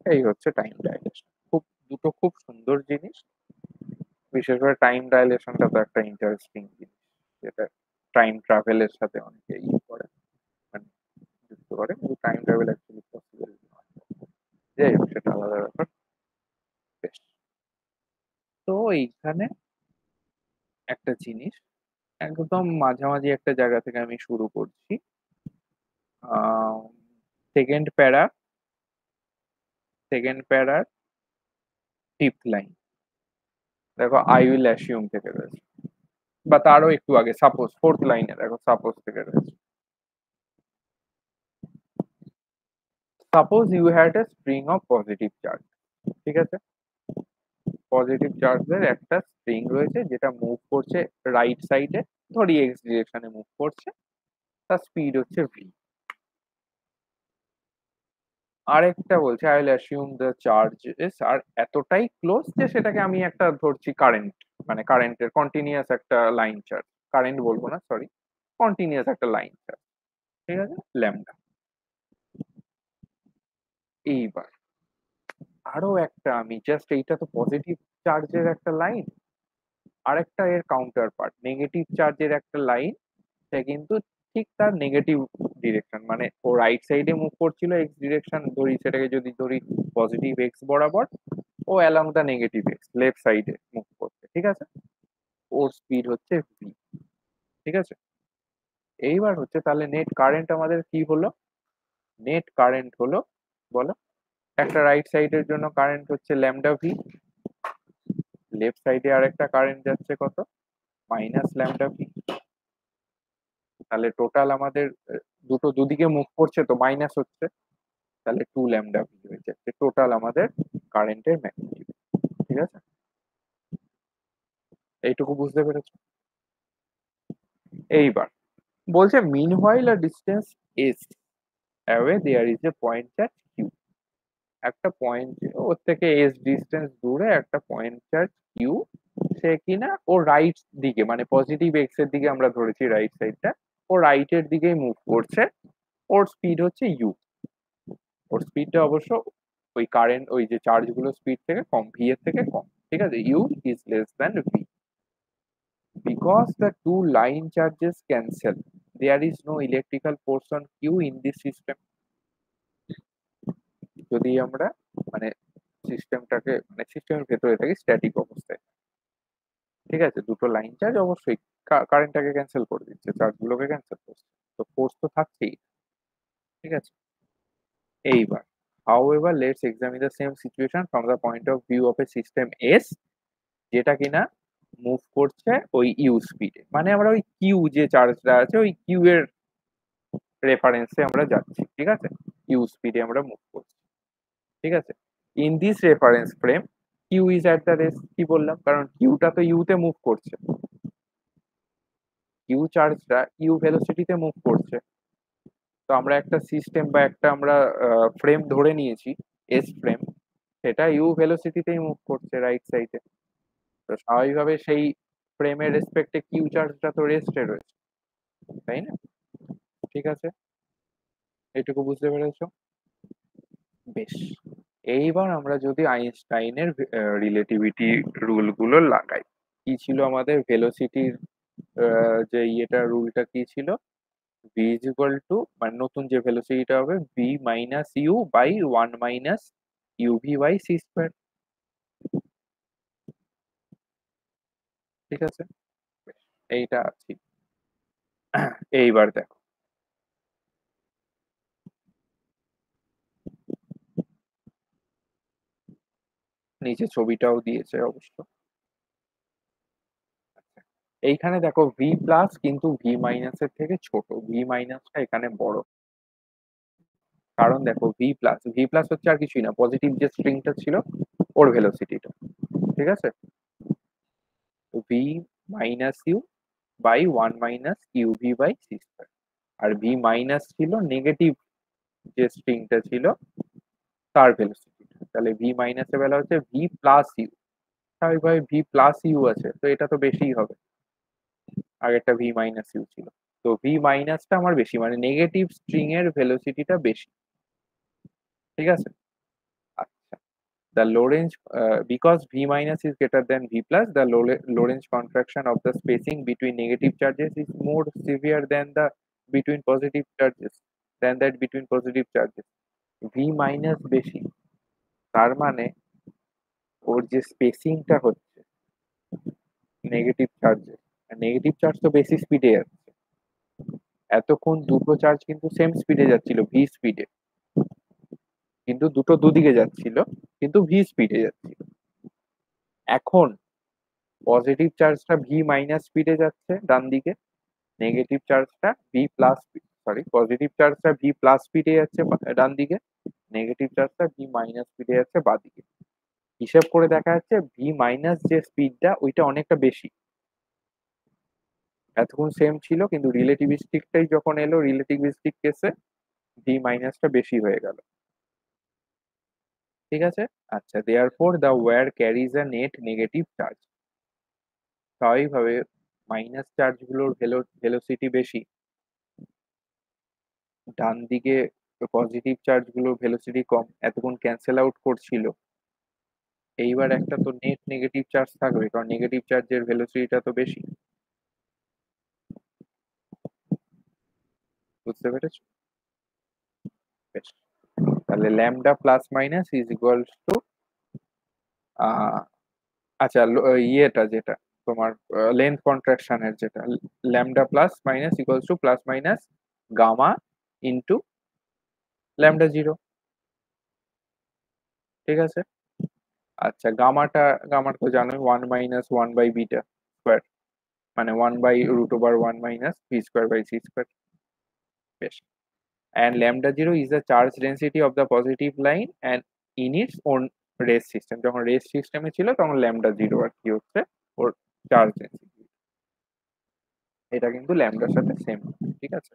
এই হচ্ছে টাইম ডাইলেশন। খুব, দুটো খুব সুন্দর জিনিস। বিশেষ করে টাইম ডাইলেশনটা তো একটা ইন্টারেস্টিং জিনিস, যেটা টাইম ট্রাভেলের সাথে অনেকে ই করে, মানে যুক্ত করে, কিন্তু টাইম ট্রাভেল অ্যাকচুয়ালি পসিবল নয়। যাই হোক, সেটা আলাদা ব্যাপার। বেশ। তো এইখানে একটা জিনিস, একদম মাঝামাঝি একটা জায়গা থেকে আমি শুরু করছি। সেকেন্ড প্যারা, সেকেন্ড প্যারার ফিফথ লাইন, দেখো আই উইল অ্যাসিউম থেকে রয়েছে, বা তারও একটু আগে সাপোজ ফোর্থ লাইনে দেখো সাপোজ থেকে রয়েছে। Suppose you had a string of positive charge. ঠিক আছে? পজিটিভ চার্জের একটা স্ট্রিং রয়েছে যেটা মুভ করছে রাইট সাইডে, ধরি এক্স ডিরেকশনে মুভ করছে, তার স্পিড হচ্ছে ভি। আরেকটা বলছে I will assume the charge is, আর এতটাই ক্লোজ যে সেটাকে আমি একটা ধরছি কারেন্ট, মানে কারেন্টের কন্টিনিউয়াস একটা লাইন চার্জ, কারেন্ট বলবো না, সরি, কন্টিনিউয়াস একটা লাইন চার্জ। ঠিক আছে? ল্যামডা। এইবার আরো একটা, আমি জাস্ট, এইটা তো পজিটিভ চার্জের একটা লাইন, আরেকটা এর কাউন্টার পার্ট নেগেটিভ চার্জের একটা লাইন, সে কিন্তু ঠিক তার নেগেটিভ ডিরেকশন, মানে ও রাইট সাইডে মুভ করছিল এক্স ডিরেকশন ধরি, সেটাকে যদি ধরি পজিটিভ এক্স বরাবর, ও along the negative x left সাইডে মুভ করছে। ঠিক আছে? ওর স্পিড হচ্ছে ভি। ঠিক আছে? এইবার হচ্ছে তাহলে নেট কারেন্ট আমাদের কি হলো? নেট কারেন্ট হলো, বলো, একটা রাইট সাইডের জন্য কারেন্ট হচ্ছে ল্যামডা ভি, লেফট সাইডে আরেকটা কারেন্ট যাচ্ছে কত, মাইনাস ল্যামডা ভি। তাহলে টোটাল আমাদের দুটো দুদিকে মুভ করছে তো মাইনাস হচ্ছে, তাহলে টু ল্যামডা ভি হয়ে যাচ্ছে টোটাল আমাদের কারেন্টের ম্যাগনিটিউড। ঠিক আছে? এইটুকু বুঝতে পেরেছো? এইবার বলছে meanwhile a distance s away there is a point charge q. একটা পয়েন্ট ওর থেকে এস ডিস্টেন্স দূরে একটা পয়েন্ট চার্জ কিউ, সে কিনা ও রাইট দিকে মানে পজিটিভ এক্স এর দিকে আমরা ধরেছি রাইট সাইডটা, ও রাইটের দিকেই মুভ করছে, ওর স্পিড হচ্ছে ইউ। ওর স্পিডটা অবশ্য ওই কারেন্ট ওই যে চার্জ গুলো স্পিড থেকে কম, ভি এর থেকে কম, ঠিক আছে, u is less than v. Because the two line charges cancel, there is no electrical force on q in this system. যদি আমরা মানে সিস্টেমটাকে মানে সিস্টেমের ভেতরে থাকি স্ট্যাটিক অবস্থায়, ঠিক আছে, দুটো লাইন চার্জ অবশ্যই কারেন্টটাকে ক্যান্সেল করে দিচ্ছে, চার্জ গুলোকে ক্যান্সেল করছে, তো ফোর্স তো থাকছেই, ঠিক আছে। এইবার however let's examine the same situation from the point of view of a system S, যেটা কিনা মুভ করছে ওই ইউ স্পিডে, মানে আমরা ওই কিউ যে চার্জটা আছে ওই কিউ এর রেফারেন্সে আমরা যাচ্ছি, ঠিক আছে, ইউ স্পিডে আমরা মুভ করছি, ঠিক আছে। In this reference frame q is at the rest, কি বললাম, কারণ কিউটা তো ইউতে মুভ করছে, কিউ চার্জটা ইউ ভেলোসিটিতে মুভ করছে, তো আমরা একটা সিস্টেম বা একটা আমরা ফ্রেম ধরে নিয়েছি, এস ফ্রেম, সেটা ইউ ভেলোসিটিতেই মুভ করছে রাইট সাইডে, তো স্বাভাবিকভাবে সেই ফ্রেমের রেসপেক্টে কিউ চার্জটা তো রেস্টে রয়েছে, তাই না? ঠিক আছে, এইটুকু বুঝতে পেরেছো? বেশ, এইবার আমরা যদি আইনস্টাইনের রিলেটিভিটি রুল গুলো লাগাই, কি ছিল আমাদের ভেলোসিটির যে ইয়েটা রুলটা কি ছিল, ভি ইজ ইকুয়াল টু মানে নতুন যে ভেলোসিটিটা হবে v minus u by one minus u v by c square, ঠিক আছে, এইটা আছে। এইবার দেখো, নিচে ছবিটাও দিয়েছে অবশ্য। এইখানে দেখো ভি প্লাস কিন্তু ভি মাইনাস এর থেকে ছোট, ভি মাইনাসটা এখানে বড়, কারণ দেখো ভি প্লাস হচ্ছে আর কিছুই না, পজিটিভ যে স্ট্রিংটা ছিল ওর ভেলোসিটিটা, ঠিক আছে, তো v minus u by one minus u v by c square, আর ভি মাইনাস ছিল নেগেটিভ যে স্ট্রিংটা ছিল তার ভেলোসিটিটা, তাহলে ভি মাইনাসের বেলা হচ্ছে ভি প্লাস ইউ, স্বাভাবিকভাবে ভি প্লাস ইউ আছে তো এটা তো বেশিই হবে, আগেরটা ভি মাইনাস ইউ ছিল, তো ভি মাইনাসটা আমার বেশি মানে নেগেটিভ স্ট্রিং এর ভেলোসিটিটা বেশি, ঠিক আছে। আচ্ছা, the Lorentz because v minus is greater than v plus, the Lorentz contraction of the spacing between negative charges is more severe than the between positive charges than that between positive charges, v minus বেশি, তার মানে ওর যে স্পেসিংটা হচ্ছে negative চার্জে, negative charge তো বেশি স্পিডে যাচ্ছে, এতক্ষণ দুটো চার্জ কিন্তু সেম স্পিডে যাচ্ছিল ভি স্পিডে, কিন্তু দুটো দুদিকে যাচ্ছিল কিন্তু ভি স্পিডে যাচ্ছিল, এখন পজিটিভ চার্জটা ভি মাইনাস স্পিডে যাচ্ছে ডান দিকে, নেগেটিভ চার্জটা ভি প্লাস, সরি পজিটিভ চার্জটা ভি প্লাস স্পিডে যাচ্ছে ডান দিকে, নেগেটিভ চার্জটা ভি মাইনাস স্পিডে যাচ্ছে বাঁ দিকে, হিসেব করে দেখা যাচ্ছে ভি মাইনাস যে স্পিডটা ওইটা অনেকটা বেশি, এতক্ষণ সেম ছিল কিন্তু রিলেটিভিস্টিকটাই যখন এলো রিলেটিভিস্টিক কেসে ভি মাইনাসটা বেশি হয়ে গেল, ঠিক আছে। আচ্ছা, therefore the wire carries a net negative charge, স্বাভাবিকভাবে মাইনাস চার্জগুলোর ভেলোসিটি বেশি, ডান দিকে পজিটিভ চার্জগুলোর ভেলোসিটি কম, এতক্ষণ ক্যান্সেল আউট করছিল, এইবার একটা তো নেট নেগেটিভ চার্জ থাকবে কারণ নেগেটিভ চার্জের ভেলোসিটিটা তো বেশি, বুঝতে পেরেছো? বেশ, তাহলে lambda plus minus is equals to আচ্ছা ইয়েটা যেটা তোমার লেন্থ কন্ট্রাকশনের যেটা lambda plus minus equals to plus minus gamma into lambda zero, ঠিক আছে। আচ্ছা গামার তো জানোই one minus one by beta square, মানে one by root over one minus v square by c square, বেশ, and lambda zero is the charge density of the positive line and in its own race system, যখন race সিস্টেমে ছিল তখন lambda zero আর কি হচ্ছে ওর charge density, এটা কিন্তু ল্যামডার সাথে সেম, ঠিক আছে,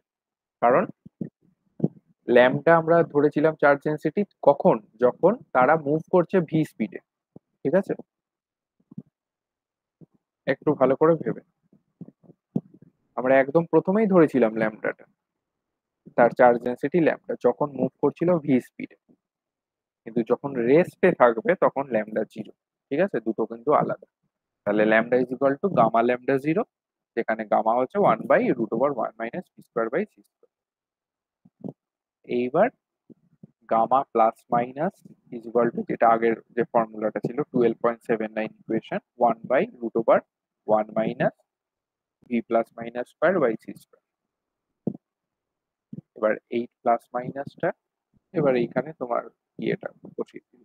কারণ ল্যাম্বডা আমরা ধরেছিলাম চার্জ ডেনসিটি কখন? যখন তারা মুভ করছে ভি স্পিডে। ঠিক আছে? একটু ভালো করে ভেবে। আমরা একদম প্রথমেই ধরেছিলাম ল্যাম্বডাটা। তার চার্জ ডেনসিটি ল্যাম্বডা যখন মুভ করছিল ভি স্পিডে। কিন্তু যখন রেস্টে থাকবে তখন ল্যাম্বডা 0। ঠিক আছে? দুটো কিন্তু আলাদা। তাহলে lambda is equal to gamma lambda 0, যেখানে গামা হচ্ছে 1 by root over 1 minus v square by c square. এইবার gamma plus minus is equal to, যেটা আগের যে ফর্মুলাটা ছিল 12.79 equation, 1 by root over 1 minus v plus minus square by c square. এবার 8 plus মাইনাসটা এবার এইখানে তোমার ইয়েটা বসিয়ে দিল,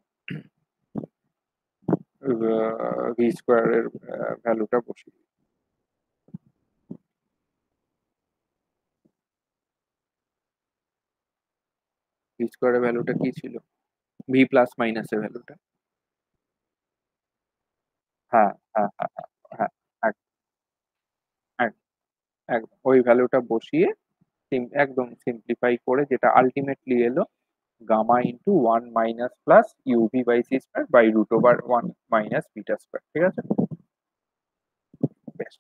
ভি স্কোয়ারের ভ্যালুটা বসিয়ে দিল। ভি স্কোয়ারের ভ্যালুটা কি ছিল? ভি প্লাস মাইনাসের ভ্যালুটা। হ্যাঁ হ্যাঁ হ্যাঁ হ্যাঁ হ্যাঁ, একদম ওই ভ্যালুটা বসিয়ে একদম সিম্পলিফাই করে যেটা আলটিমেটলি এলো gamma into 1 minus plus u v by c square by root over 1 minus beta square. ঠিক আছে? বেশ।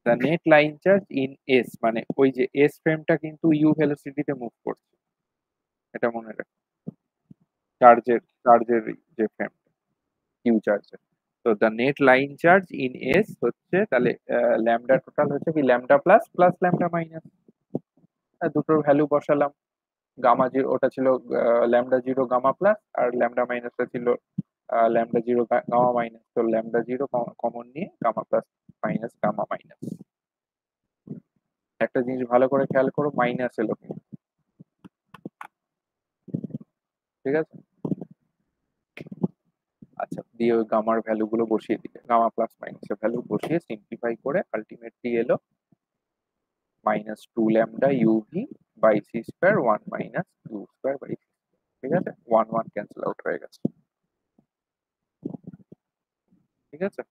The net line charge in s, মানে ওই যে এস ফ্রেমটা কিন্তু ইউ ভেলোসিটিতে মুভ করছে, এটা মনে রাখো। চার্জের যে ফ্রেম কিউ চার্জের। তো the net line charge in s হচ্ছে তাহলে ল্যামডা টোটাল হচ্ছে কি lambda plus plus lambda minus, দুটোর ভ্যালু বসালাম। গামা জিরো ওটা ছিল ল্যামডা জিরো গামা প্লাস, আর ল্যামডা মাইনাসটা ছিল ল্যামডা জিরো গামা মাইনাস। তো ল্যামডা জিরো কমন নিয়ে gamma plus minus gamma minus. একটা জিনিস ভালো করে খেয়াল করো, মাইনাস এলো কিন্তু। ঠিক আছে? আচ্ছা, দিয়ে ওই গামার ভ্যালু গুলো বসিয়ে দিলে, গামা প্লাস মাইনাসের ভ্যালু বসিয়ে সিম্পলিফাই করে আলটিমেটলি এলো minus two lambda u v by c square 1 minus u square by. ঠিক আছে? 1 1 ক্যান্সেল আউট হয়ে গেছে। ঠিক আছে?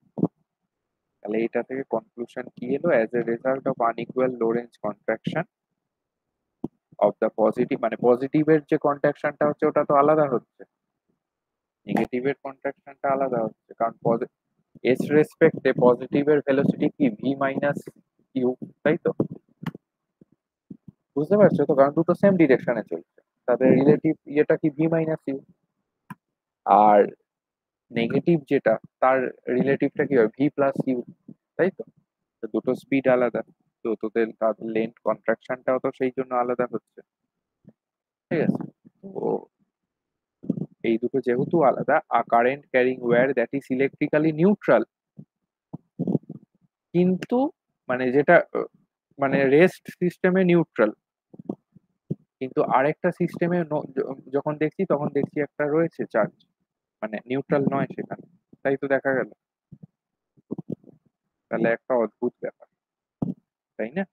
তাহলে এটা থেকে কনক্লুশন কি এলো? As a result of unequal Lorentz contraction of the positive, মানে পজিটিভের যে কন্ট্রাকশনটা হচ্ছে ওটা তো আলাদা হচ্ছে, নেগেটিভের কন্ট্রাকশনটা আলাদা হচ্ছে, কারণ এস রেসপেক্টে পজিটিভের ভেলোসিটি কি ভি মাইনাস ইউ, তাই তো? বুঝতে পারছো তো? কারণ দুটো সেম ডিরেকশনে চলছে, তাদের রিলেটিভ ইয়েটা কি ভি মাইনাস ইউ। আর নেগেটিভ যেটা, তার রিলেটিভটা কি হয় ভি প্লাস ইউ, তাই তো? তো দুটো স্পিড আলাদা, তো তোদের তাদের লেন্থ কন্ট্রাকশনটাও তো সেই জন্য আলাদা হচ্ছে। ঠিক আছে? তো এই দুটো যেহেতু আলাদা, a current carrying wire that is electrically neutral, কিন্তু মানে যেটা মানে রেস্ট সিস্টেমে নিউট্রাল, কিন্তু আরেকটা সিস্টেমে যখন দেখছি তখন দেখছি একটা রয়েছে চার্জ, মানে নিউট্রাল নয় সেখানে। তাই তো দেখা গেল। তাহলে একটা অদ্ভুত ব্যাপার, তাই না?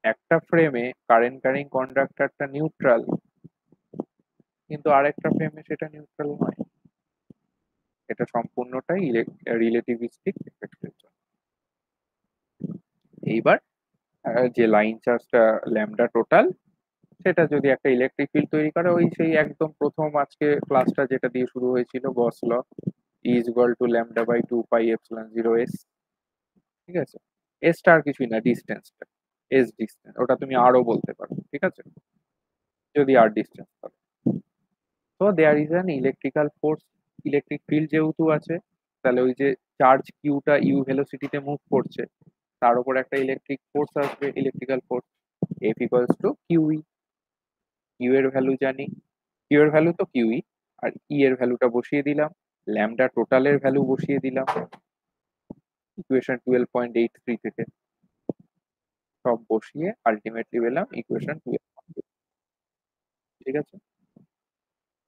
একটা ফ্রেমে কারেন্ট ক্যারিং কন্ডাক্টরটা নিউট্রাল, কিন্তু আরেকটা ফ্রেমে সেটা নিউট্রাল নয়। এটা সম্পূর্ণটাই রিলেটিভিস্টিক এফেক্টের জন্য। এইবার যে লাইন চার্জটা ল্যামডা টোটাল, সেটা যদি একটা ইলেকট্রিক ফিল্ড তৈরি করে, ওই সেই একদম প্রথম আজকে ক্লাসটা যেটা দিয়ে শুরু হয়েছিল, Gauss law, is equal to lambda by 2 pi epsilon 0 s. ঠিক আছে? এসটা আর কিছুই না, ডিস্টেন্সটা। এস ডিস্টেন্স, ওটা তুমি আরও বলতে পারো। ঠিক আছে? যদি আর ডিস্টেন্স থাকে। তো there is an electrical force, electric field যেহেতু আছে, তাহলে ওই যে চার্জ কিউটা ইউ ভেলোসিটিতে মুভ করছে, তার উপর একটা ইলেকট্রিক ফোর্স আসবে, electrical force, f equals to q e. Q এর ভ্যালু জানি, কিউ এর ভ্যালু তো কিউই, আর ই এর ভ্যালুটা বসিয়ে দিলাম, ল্যামডা টোটালের ভ্যালু বসিয়ে দিলাম ইকুয়েশন 12.83 থেকে, সব বসিয়ে আলটিমেটলি পেলাম ইকুয়েশন 12. ঠিক আছে?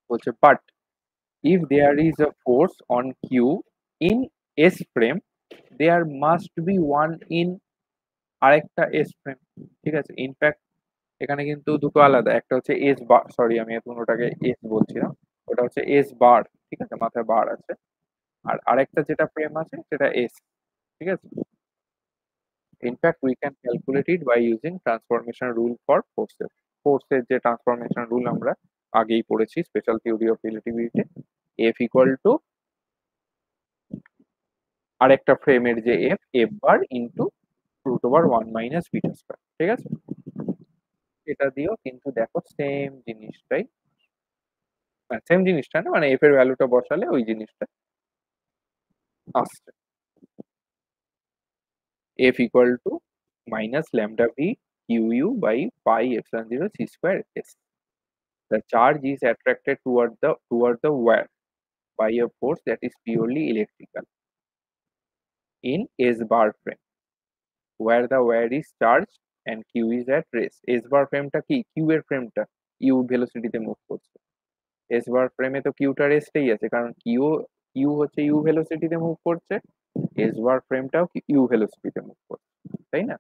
বলছে but if there is a force on Q in S frame, there must be one in আরেকটা S frame. ঠিক আছে? ইনফ্যাক্ট এখানে কিন্তু দুটো আলাদা, একটা হচ্ছে এস বার, সরি আমি এখন ওটাকে এস বলছিলাম, ওটা হচ্ছে এস বার। ঠিক আছে? মাথায় বার আছে। আর আরেকটা যেটা ফ্রেম আছে সেটা এস। ঠিক আছে? In fact we can calculate it by using transformation rule for forces. ফোর্সের যে ট্রান্সফরমেশন রুল আমরা আগেই পড়েছি স্পেশাল থিওরি অফ রিলেটিভিটিতে। এফ ইকুয়াল টু আরেকটা ফ্রেমের যে F bar into root over 1 minus beta square. ঠিক আছে? এটা দিয়েও কিন্তু দেখো সেম জিনিসটাই, সেম জিনিসটা না মানে এফ এর ভ্যালুটা বসালে ওই জিনিসটা আসছে। F equal to minus lambda v q u by pi epsilon 0 c square s. The charge is attracted toward the wire by a force that is purely electrical in S bar frame, where the wire is charged and Q is at rest. S bar ফ্রেমটা কি? Q এর ফ্রেমটা U ভেলোসিটিতে move করছে। S বার ফ্রেমে তো Q টা রেস্টেই আছে, কারণ Q হচ্ছে U ভেলোসিটিতে মুভ করছে, S বার ফ্রেমটাও U ভেলোসিটিতে মুভ করছে, তাই না?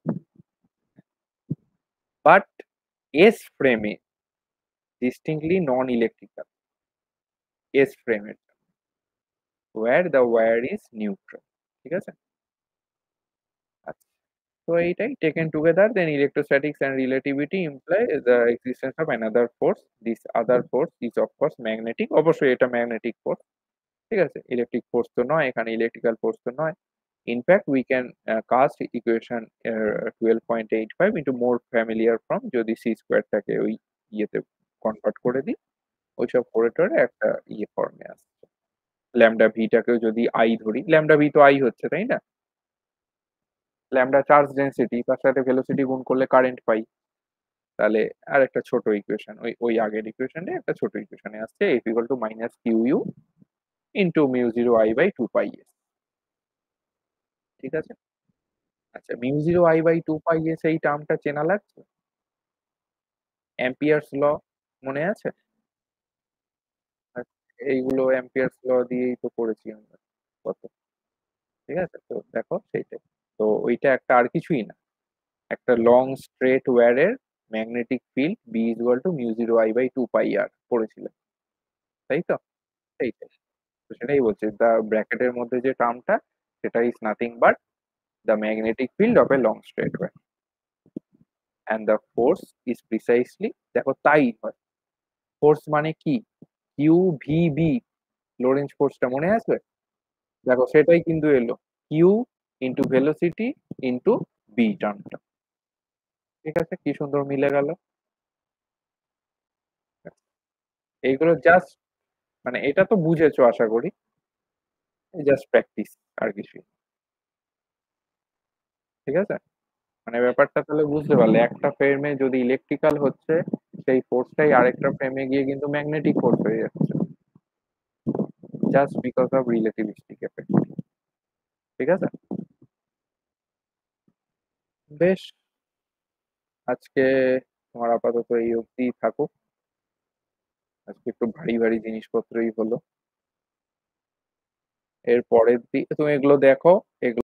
বাট S ফ্রেমে distinctly non-electrical, S ফ্রেমের, where the wire is neutral। ঠিক আছে? আচ্ছা, তো এইটাই taken together then electrostatics and relativity imply the existence of another force, this other force is of course magnetic, অবশ্যই এটা magnetic force। ঠিক আছে? ইলেকট্রিক ফোর্স তো নয়, এখানে ইলেকট্রিক্যাল ফোর্স তো নয়। In fact we can cast equation 12.85 into more familiar form, যদি সি স্কোয়ারটাকে ওই ইয়েতে কনভার্ট করে দিই, ওইসব করে টরে একটা ইয়ে ফর্মে আসছে। ল্যামডা ভিটাকেও যদি আই ধরি, ল্যামডা ভি তো আই হচ্ছে, তাই না? ল্যামডা চার্জ ডেনসিটি, তার সাথে ভেলোসিটি গুণ করলে কারেন্ট পাই। তাহলে আর একটা ছোট ইকুয়েশন, ওই ওই আগের ইকুয়েশনে একটা ছোট ইকুয়েশনে আসছে f equal to minus q u into mu zero I by two pi s. ঠিক আছে? আচ্ছা, mu zero I by two pi s এই টার্মটা চেনা লাগছে? অ্যাম্পিয়ার্স ল মনে আছে? আচ্ছা, এইগুলো অ্যাম্পিয়ার্স ল দিয়েই তো পড়েছি আমরা কত। ঠিক আছে, তো দেখো সেইটাই। তো ওইটা একটা আর কিছুই না, একটা লং স্ট্রেট ওয়্যারের magnetic field B equal to mu zero I by two pi r পড়েছিলাম, তাই তো? সেইটাই, তো সেটাই বলছি, দ্য ব্র্যাকেটের মধ্যে যে টার্মটা, সেটা is nothing but the magnetic field of a long straight wire, and the force is precisely, দেখো তাই হয়। ফোর্স মানে কি? কিউ ভি বি, লোরেন্জ ফোর্সটা মনে আছে? দেখো সেটাই কিন্তু এলো, q into velocity into B টার্মটা। ঠিক আছে, কি সুন্দর মিলে গেল। এইগুলো জাস্ট মানে এটা তো বুঝেছো আশা করি, জাস্ট প্র্যাকটিস, আর কিছুই। ঠিক আছে, মানে ব্যাপারটা তাহলে বুঝতে পারলে, একটা ফ্রেমে যদি ইলেকট্রিক্যাল হচ্ছে, সেই ফোর্সটাই আরেকটা ফ্রেমে গিয়ে কিন্তু ম্যাগনেটিক ফোর্স হয়ে যাচ্ছে, just because of relativistic effect. ঠিক আছে, বেশ, আজকে তোমার আপাতত এই অবধি থাকুক। আজকে একটু ভারী ভারী জিনিসপত্রই হলো। এর পরের দিন তুমি এগুলো দেখো, এগুলো